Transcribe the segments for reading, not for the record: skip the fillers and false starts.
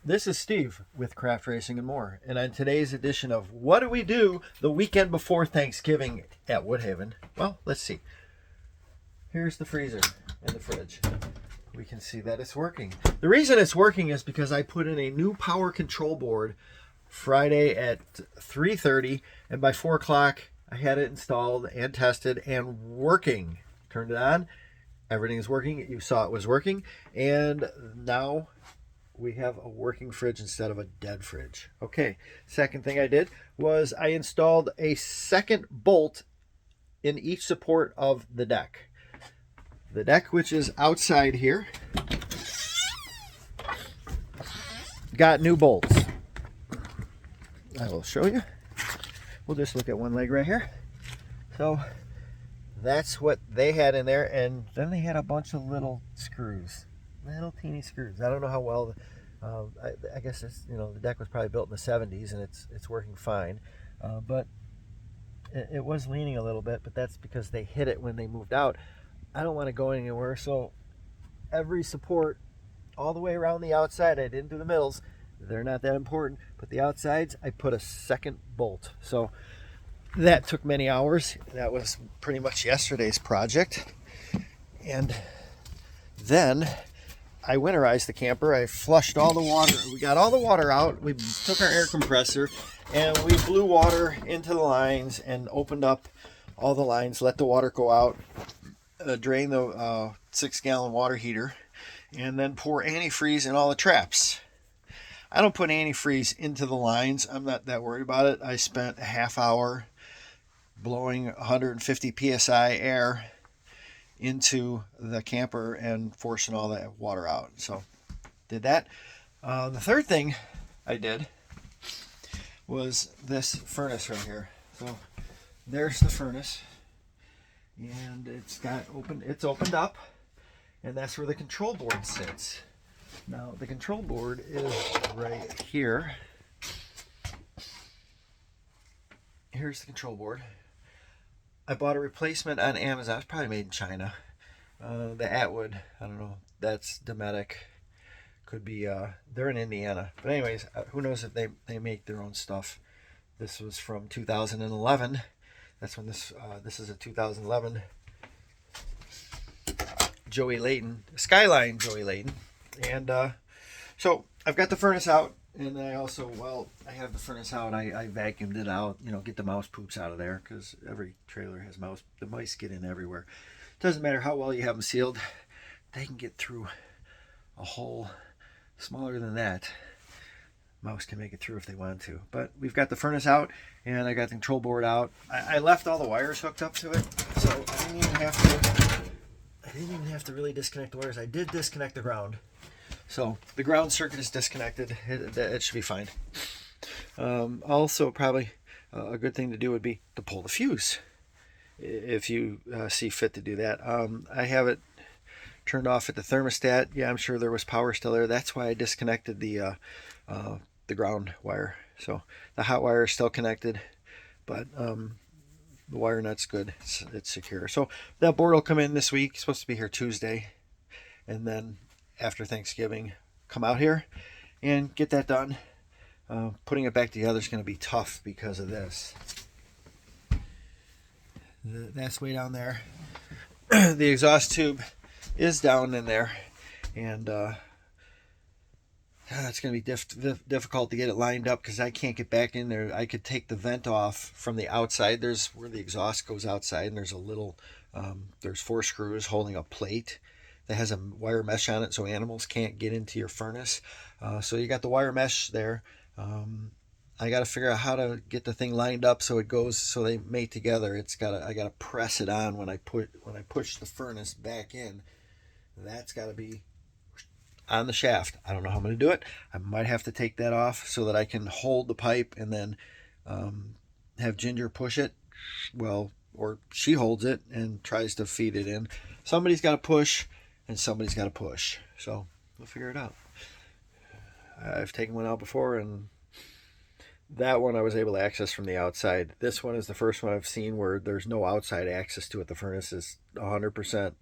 This is Steve with Craft Racing and More, and on today's edition of What Do We Do the Weekend Before Thanksgiving at Woodhaven? Well, let's see. Here's the freezer and the fridge. We can see that it's working. The reason it's working is because I put in a new power control board Friday at 3:30, and by 4 o'clock I had it installed and tested and working. Turned it on. Everything is working. You saw it was working, and now we have a working fridge instead of a dead fridge. Okay, second thing I did was I installed a second bolt in each support of the deck. The deck, which is outside here, got new bolts. I will show you. We'll just look at one leg right here. So that's what they had in there, and then they had a bunch of little screws, little teeny screws. I don't know how well. I guess it's, the deck was probably built in the 70s and it's working fine, but it was leaning a little bit. But that's because they hit it when they moved out. I don't want to go anywhere, so every support all the way around the outside, I didn't do the middles. They're not that important, but the outsides, I put a second bolt. So that took many hours. That was pretty much yesterday's project. And then I winterized the camper. I flushed all the water. We got all the water out. We took our air compressor and we blew water into the lines and opened up all the lines, let the water go out, drain the 6-gallon water heater, and then pour antifreeze in all the traps. I don't put antifreeze into the lines. I'm not that worried about it. I spent a half hour blowing 150 psi air into the camper and forcing all that water out. So did that. The third thing I did was this furnace right here. So there's the furnace, and it's opened up, and that's where the control board sits. Now the control board is right here. Here's the control board. I bought a replacement on Amazon. It's probably made in China. The Atwood, I don't know. That's Dometic. Could be, they're in Indiana. But anyways, who knows if they make their own stuff. This was from 2011. That's when this is a 2011 Joey Layton, Skyline Joey Layton. And so I've got the furnace out. And I also, I have the furnace out. I vacuumed it out, get the mouse poops out of there, because every trailer has mouse. The mice get in everywhere. Doesn't matter how well you have them sealed. They can get through a hole smaller than that. Mouse can make it through if they want to. But we've got the furnace out, and I got the control board out. I left all the wires hooked up to it, so I didn't even have to really disconnect the wires. I did disconnect the ground. So the ground circuit is disconnected. It should be fine. Also, probably a good thing to do would be to pull the fuse, if you see fit to do that. I have it turned off at the thermostat. Yeah, I'm sure there was power still there. That's why I disconnected the ground wire. So the hot wire is still connected, but the wire nut's good. It's secure. So that board will come in this week. It's supposed to be here Tuesday, and then after Thanksgiving, come out here and get that done. Putting it back together is going to be tough because of this. That's way down there. The exhaust tube is down in there, and it's going to be difficult to get it lined up because I can't get back in there. I could take the vent off from the outside. There's where the exhaust goes outside, and there's a little, there's 4 screws holding a plate that has a wire mesh on it so animals can't get into your furnace. So you got the wire mesh there. I got to figure out how to get the thing lined up so it goes, so they mate together. I got to press it on when I push the furnace back in. That's got to be on the shaft. I don't know how I'm going to do it. I might have to take that off so that I can hold the pipe and then have Ginger push it. Well, or she holds it and tries to feed it in. Somebody's got to push and somebody's got to push. So we'll figure it out. I've taken one out before, and that one I was able to access from the outside. This one is the first one I've seen where there's no outside access to it. The furnace is 100%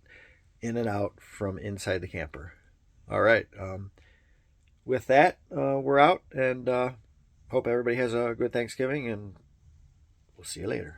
in and out from inside the camper. All right. with that, we're out, and hope everybody has a good Thanksgiving, and we'll see you later.